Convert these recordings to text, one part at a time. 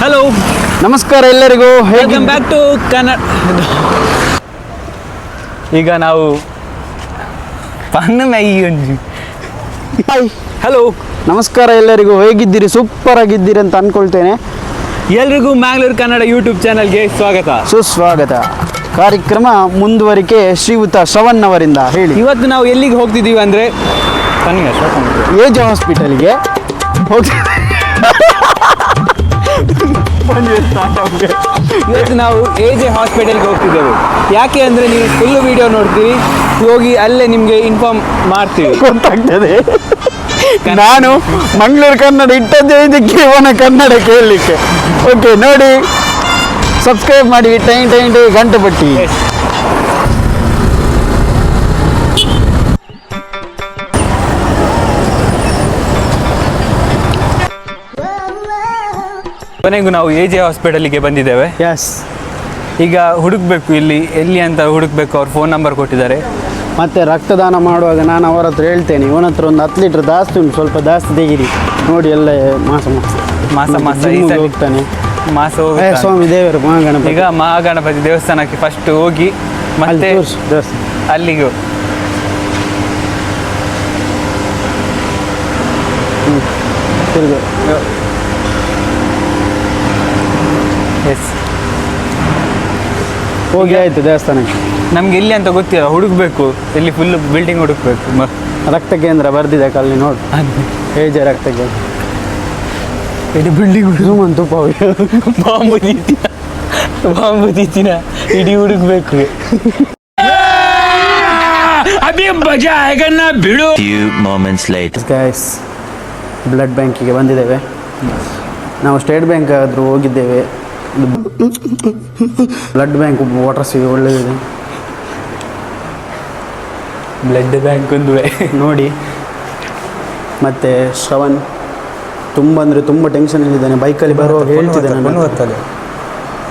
Hello, ನಮಸ್ಕಾರ ಎಲ್ಲರಿಗೂ. Welcome back to Kannada. ಈಗ ನಾವು ಹಲೋ, ನಮಸ್ಕಾರ ಎಲ್ಲರಿಗೂ. ಹೇಗಿದ್ದೀರಿ? ಸೂಪರ್ ಆಗಿದ್ದೀರಿ ಅಂತ ಅನ್ಕೊಳ್ತೇನೆ. ಎಲ್ರಿಗೂ ಮ್ಯಾಂಗ್ಳೂರ್ ಕನ್ನಡ ಯೂಟ್ಯೂಬ್ ಚಾನಲ್ಗೆ ಸ್ವಾಗತ, ಸುಸ್ವಾಗತ. ಕಾರ್ಯಕ್ರಮ ಮುಂದುವರಿಕೆ ಶ್ರೀಯುತ ಶ್ರವಣ್ ಅವರಿಂದ ಹೇಳಿ. ಇವತ್ತು ನಾವು ಎಲ್ಲಿಗೆ ಹೋಗ್ತಿದ್ದೀವಿ ಅಂದರೆ ಏಜ್ ಹಾಸ್ಪಿಟಲ್ಗೆ ಇವತ್ತು ನಾವು ಎಜೆ ಹಾಸ್ಪಿಟಲ್ಗೆ ಹೋಗ್ತಿದ್ದೇವೆ. ಯಾಕೆ ಅಂದರೆ ನೀವು ಫುಲ್ ವಿಡಿಯೋ ನೋಡ್ತೀವಿ, ಹೋಗಿ ಅಲ್ಲೇ ನಿಮಗೆ ಇನ್ಫಾರ್ಮ್ ಮಾಡ್ತೀವಿ, ಗೊತ್ತಾಗ್ತದೆ. ನಾನು ಮಂಗಳೂರು ಕನ್ನಡ ಇಟ್ಟದ್ದೇ ಇದಕ್ಕೆ, ಇವನ ಕನ್ನಡ ಕೇಳಲಿಕ್ಕೆ. ಓಕೆ, ನೋಡಿ, ಸಬ್ಸ್ಕ್ರೈಬ್ ಮಾಡಿ, ಟೈಮ್ ಗಂಟೆ ಪಟ್ಟಿ. ಕೊನೆಗೂ ನಾವು ಎಜೆ ಹಾಸ್ಪಿಟಲಿಗೆ ಬಂದಿದ್ದೇವೆ. ಎಸ್, ಈಗ ಹುಡುಕ್ಬೇಕು ಎಲ್ಲಿ ಅಂತ ಹುಡುಕ್ಬೇಕು. ಅವ್ರ ಫೋನ್ ನಂಬರ್ ಕೊಟ್ಟಿದ್ದಾರೆ. ಮತ್ತು ರಕ್ತದಾನ ಮಾಡುವಾಗ ನಾನು ಅವರ ಹತ್ರ ಹೇಳ್ತೇನೆ, ಇವನ ಹತ್ರ ಒಂದು 10 ಲೀಟ್ರ್ ಜಾಸ್ತಿ ಉಂಟು, ಸ್ವಲ್ಪ ಜಾಸ್ತಿ ತೆಗಿರಿ. ನೋಡಿ, ಎಲ್ಲ ಮಾಸ ಹೋಗ್ತಾನೆ. ಸ್ವಾಮಿ ದೇವರು ಮಹಾಗಣಪತಿ. ಈಗ ಮಹಾಗಣಪತಿ ದೇವಸ್ಥಾನಕ್ಕೆ ಫಸ್ಟ್ ಹೋಗಿ ಮತ್ತೆ ಅಲ್ಲಿಗೆ ಹೋಗಿ ಆಯಿತು ದೇವಸ್ಥಾನಕ್ಕೆ. ನಮ್ಗೆ ಎಲ್ಲಿ ಅಂತ ಗೊತ್ತಿಲ್ಲ, ಹುಡುಕ್ಬೇಕು. ಇಲ್ಲಿ ಫುಲ್ ಬಿಲ್ಡಿಂಗ್ ಹುಡುಕ್ಬೇಕು. ರಕ್ತ ಕೇಂದ್ರ ಬರ್ದಿದೆ ಕಲ್ಲಿ, ನೋಡಿ, ಹೇಜೆ ರಕ್ತ ಕೇಂದ್ರ. ಇಡೀ ಬಿಲ್ಡಿಂಗ್ ಹುಡುಗಂತು ಬಾಂಬು ದೀತಿನ ಇಡೀ ಹುಡುಕ್ಬೇಕು. ಬ್ಲಡ್ ಬ್ಯಾಂಕಿಗೆ ಬಂದಿದ್ದೇವೆ. ನಾವು ಸ್ಟೇಟ್ ಬ್ಯಾಂಕ್ ಆದರೂ ಹೋಗಿದ್ದೇವೆ. ಬ್ಲಡ್ ಬ್ಯಾಂಕ್ ವಾಟರ್ ಸಿಗಿ ಒಳ್ಳೆಯದಿದೆ. ಬ್ಲಡ್ ಬ್ಯಾಂಕ್ ಒಂದು ನೋಡಿ. ಮತ್ತು ಶ್ರವಣ್ ತುಂಬ ಅಂದರೆ ತುಂಬ ಟೆನ್ಷನಲ್ಲಿದ್ದಾನೆ. ಬೈಕಲ್ಲಿ ಬರುವಾಗ ಹೇಳ್ತಿದ್ದಾನೆ,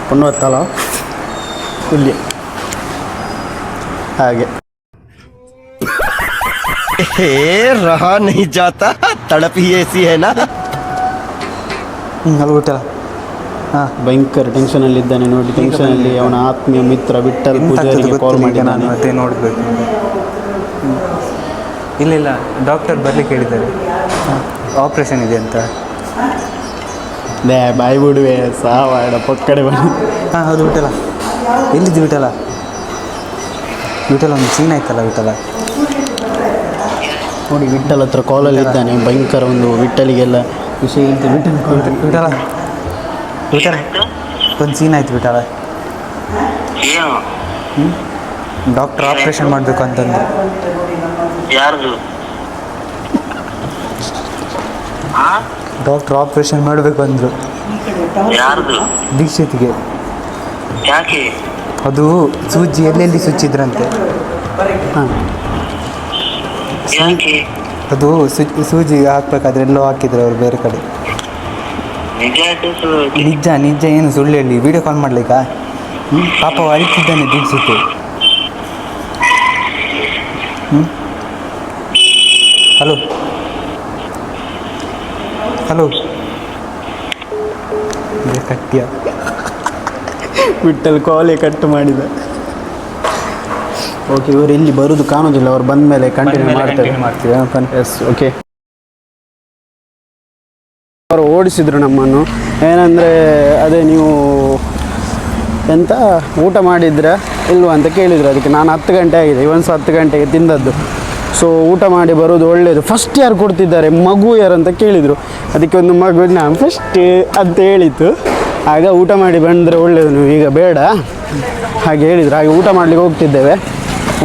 ಪೊನ್ನವತ್ತಲ್ಲ ಇಲ್ಲಿ ಹಾಗೆ. रहा नहीं जाता, तड़प ही ऐसी है ना. ಅಲ್ಲಿ ಬಿಟ್ಟಲ್ಲ. ಹಾಂ, ಭಯಂಕರ ಟೆನ್ಷನಲ್ಲಿದ್ದಾನೆ ನೋಡಿ. ಟೆನ್ಷನಲ್ಲಿ ಅವನ ಆತ್ಮೀಯ ಮಿತ್ರ ವಿಠಲ್ ಪೂಜಾರಿಗೆ ಕಾಲ್ ಮಾಡಿ ನಾನು ಮತ್ತೆ ನೋಡಬೇಕು. ಇಲ್ಲ ಡಾಕ್ಟರ್ ಬರ್ಲಿಕ್ಕೆ ಹೇಳಿದ್ದಾರೆ, ಆಪ್ರೇಷನ್ ಇದೆ ಅಂತ. ಬಾಯ್ ಬಿಡುವೆ ಸಾವಾಡ ಪಕ್ಕಡೆ ಬನ್ನಿ. ಹಾಂ, ಹೌದು ವಿಠಲ. ಎಲ್ಲಿದ್ದು ವಿಠಲ? ಒಂದು ಸೀನ್ ಆಯ್ತಲ್ಲ ವಿಠಲ. ನೋಡಿ, ವಿಠಲ್ ಹತ್ರ ಕಾಲಲ್ಲಿ ಇದ್ದಾನೆ. ಭಯಂಕರ ಒಂದು ವಿಠಲಿಗೆಲ್ಲ ವಿಷಯ ಹೇಳ್ತೀವಿ. ವಿಠಲ ಒಂದು ಸೀನ್ ಆಯ್ತು ವಿಠಲ. ಡಾಕ್ಟರ್ ಆಪ್ರೇಷನ್ ಮಾಡಬೇಕು ಅಂತಂದು. ಯಾರ್ದು? ಡಾಕ್ಟರ್ ಆಪ್ರೇಷನ್ ಮಾಡಬೇಕು ಅಂದರು. ಯಾರ್ದು? ದೀಕ್ಷಿತ್ಗೆ. ಯಾಕೆ? ಅದು ಸೂಜಿ ಎಲ್ಲೆಲ್ಲಿ ಸುಚ್ಚಿದ್ರಂತೆ. ಹಾಂ, ಯಾಕೆ? ಅದು ಸೂಜಿ ಹಾಕ್ಬೇಕಾದ್ರೆ ಎಲ್ಲೋ ಹಾಕಿದ್ರು ಅವ್ರು ಬೇರೆ ಕಡೆ. ನಿಜ ಏನು ಸುಳ್ಳು ಹೇಳಿ? ವಿಡಿಯೋ ಕಾಲ್ ಮಾಡ್ಲಿಕ್ಕ? ಪಾಪ ಅರಿತಿದ್ದಾನೆ ದೀಕ್ಷಿತ್. ಹಲೋ ಕಟ್ಟಿಯ ವಿಠಲ್ ಕಾಲೇ ಕಟ್ ಮಾಡಿದ. ಓಕೆ, ಇವರು ಇಲ್ಲಿ ಬರೋದು ಕಾಣೋದಿಲ್ಲ. ಅವ್ರು ಬಂದ ಮೇಲೆ ಕಂಟಿನ್ಯೂ ಮಾಡ್ತೀವಿ. Yes, okay. ಅವರು ಓಡಿಸಿದ್ರು ನಮ್ಮನ್ನು. ಏನಂದರೆ ಅದೇ ನೀವು ಎಂತ ಊಟ ಮಾಡಿದ್ರೆ ಇಲ್ವ ಅಂತ ಕೇಳಿದರು. ಅದಕ್ಕೆ ನಾನು 10 ಗಂಟೆ ಆಗಿದೆ, ಇವನ್ಸು 10 ಗಂಟೆಗೆ ತಿಂದದ್ದು. ಸೊ ಊಟ ಮಾಡಿ ಬರೋದು ಒಳ್ಳೆಯದು. ಫಸ್ಟ್ ಯಾರು ಕೊಡ್ತಿದ್ದಾರೆ, ಮಗು ಯಾರು ಅಂತ ಕೇಳಿದರು. ಅದಕ್ಕೆ ಒಂದು ಮಗು ನಾನು ಫಸ್ಟ್ ಅಂತ ಹೇಳಿತ್ತು. ಆಗ ಊಟ ಮಾಡಿ ಬಂದರೆ ಒಳ್ಳೆಯದು, ನೀವು ಈಗ ಬೇಡ ಹಾಗೆ ಹೇಳಿದರು. ಹಾಗೆ ಊಟ ಮಾಡಲಿಕ್ಕೆ ಹೋಗ್ತಿದ್ದೇವೆ.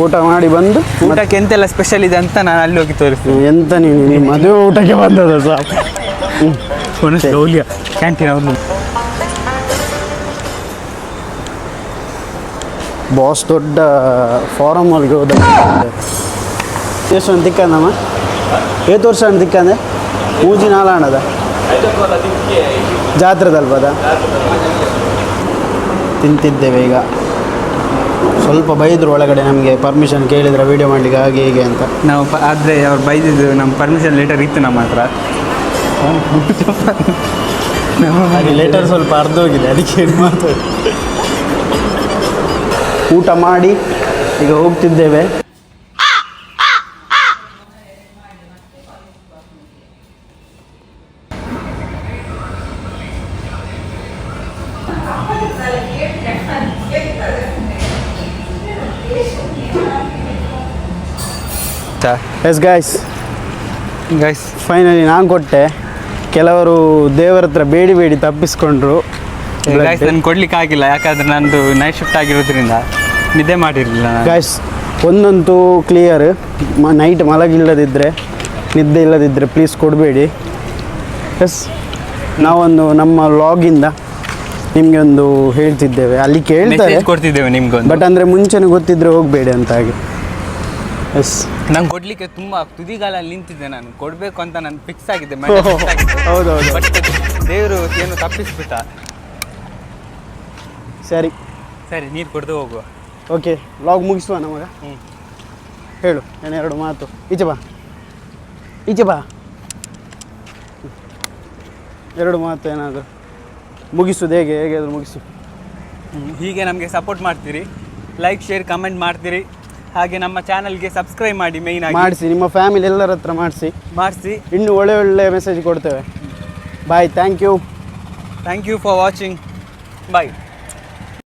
ಊಟ ಮಾಡಿ ಬಂದು ಊಟಕ್ಕೆ ಎಂತೆಲ್ಲ ಸ್ಪೆಷಲ್ ಇದೆ ಅಂತ ನಾನು ಅಲ್ಲಿ ಹೋಗಿ ತೋರಿಸ್ತೀನಿ. ಎಂತ ನೀವು ಮದುವೆ ಊಟಕ್ಕೆ ಬಂದದ ಸರ್? ಕ್ಯಾಂಟೀನ್ ಅವ್ರು ಬಾಸ್ ದೊಡ್ಡ ಫಾರಮ್ ಅವ್ರಿಗೆ ಹೋದ. ಎಷ್ಟು ಅಂತ ತಿಕ್ಕಂದಮ್ಮ? 8 ವರ್ಷ ಅಂತ ತಿಕ್ಕಂದೆ. ಮೂಜಿ ನಾಲಾಣದ ಜಾತ್ರೆದಲ್ಪದ ತಿಂತಿದ್ದೇವೆ. ಈಗ ಸ್ವಲ್ಪ ಬೈದರು ಒಳಗಡೆ, ನಮಗೆ ಪರ್ಮಿಷನ್ ಕೇಳಿದ್ರೆ ವೀಡಿಯೋ ಮಾಡಲಿಕ್ಕೆ ಹಾಗೆ ಹೀಗೆ ಅಂತ. ನಾವು ಆದರೆ ಅವ್ರು ಬೈದಿದ್ದು ನಮ್ಮ ಪರ್ಮಿಷನ್ ಲೆಟರ್ ಇತ್ತು ನಮ್ಮ ಹತ್ರ. ಹಾಗೆ ಲೆಟರ್ ಸ್ವಲ್ಪ ಅರ್ಧೋಗಿದೆ, ಅದಕ್ಕೆ ಏನು ಮಾತಾಡಿ. ಊಟ ಮಾಡಿ ಈಗ ಹೋಗ್ತಿದ್ದೇವೆ. ಎಸ್ ಗೈಸ್, ಫೈನಲಿ ನಾನು ಕೊಟ್ಟೆ. ಕೆಲವರು ದೇವರ ಹತ್ರ ಬೇಡಿ ತಪ್ಪಿಸ್ಕೊಂಡ್ರು. ನಾನು ಕೊಡ್ಲಿಕ್ಕೆ ಆಗಿಲ್ಲ, ಯಾಕಂದ್ರೆ ನಂದು ನೈಟ್ ಶಿಫ್ಟ್ ಆಗಿರೋದ್ರಿಂದ ನಿದ್ದೆ ಮಾಡಿರಲಿಲ್ಲ. ಗೈಸ್ ಒಂದಂತೂ ಕ್ಲಿಯರ್, ನೈಟ್ ಮಲಗಿಲ್ಲದಿದ್ದರೆ, ನಿದ್ದೆ ಇಲ್ಲದಿದ್ದರೆ ಪ್ಲೀಸ್ ಕೊಡಬೇಡಿ. ಎಸ್, ನಾವೊಂದು ನಮ್ಮ ವ್ಲಾಗಿಂದ ನಿಮಗೆ ಒಂದು ಹೇಳ್ತಿದ್ದೇವೆ, ಅಲ್ಲಿ ಕೇಳ್ತಾರೆ ಕೊಡ್ತಿದ್ದೇವೆ ನಿಮ್ಗೆ, ಬಟ್ ಅಂದರೆ ಮುಂಚೆನೇ ಗೊತ್ತಿದ್ದರೆ ಹೋಗಬೇಡಿ ಅಂತ ಹಾಗೆ. ಎಸ್, ನಂಗೆ ಕೊಡ್ಲಿಕ್ಕೆ ತುಂಬ ತುದಿಗಾಲಲ್ಲಿ ನಿಂತಿದ್ದೆ, ನಾನು ಕೊಡಬೇಕು ಅಂತ ನಾನು ಫಿಕ್ಸ್ ಆಗಿದ್ದೆ. ಹೌದೌದು. ಬಟ್ ದೇವರು ಏನು ತಪ್ಪಿಸ್ಬಿಟ್ಟ. ಸರಿ ನೀರು ಕುಡ್ದು ಹೋಗುವ. ಓಕೆ, ವ್ಲಾಗ್ ಮುಗಿಸುವ ನಮಗ. ಹೇಳು ನಾನು 2 ಮಾತು. ಈಚೆ ಬಾ 2 ಮಾತು ಏನಾದರೂ ಮುಗಿಸೋದು, ಹೇಗಾದರೂ ಮುಗಿಸು. ಹೀಗೆ ನಮಗೆ ಸಪೋರ್ಟ್ ಮಾಡ್ತೀರಿ, ಲೈಕ್ ಶೇರ್ ಕಮೆಂಟ್ ಮಾಡ್ತೀರಿ, ಹಾಗೆ ನಮ್ಮ ಚಾನಲ್ಗೆ ಸಬ್ಸ್ಕ್ರೈಬ್ ಮಾಡಿ. ಮೇಯ್ನ್ ಆಗಿ ಮಾಡಿಸಿ, ನಿಮ್ಮ ಫ್ಯಾಮಿಲಿ ಎಲ್ಲರ ಹತ್ರ ಮಾಡಿಸಿ. ಇನ್ನೂ ಒಳ್ಳೆ ಮೆಸೇಜ್ ಕೊಡ್ತೇವೆ. Bye, thank you for watching. Bye.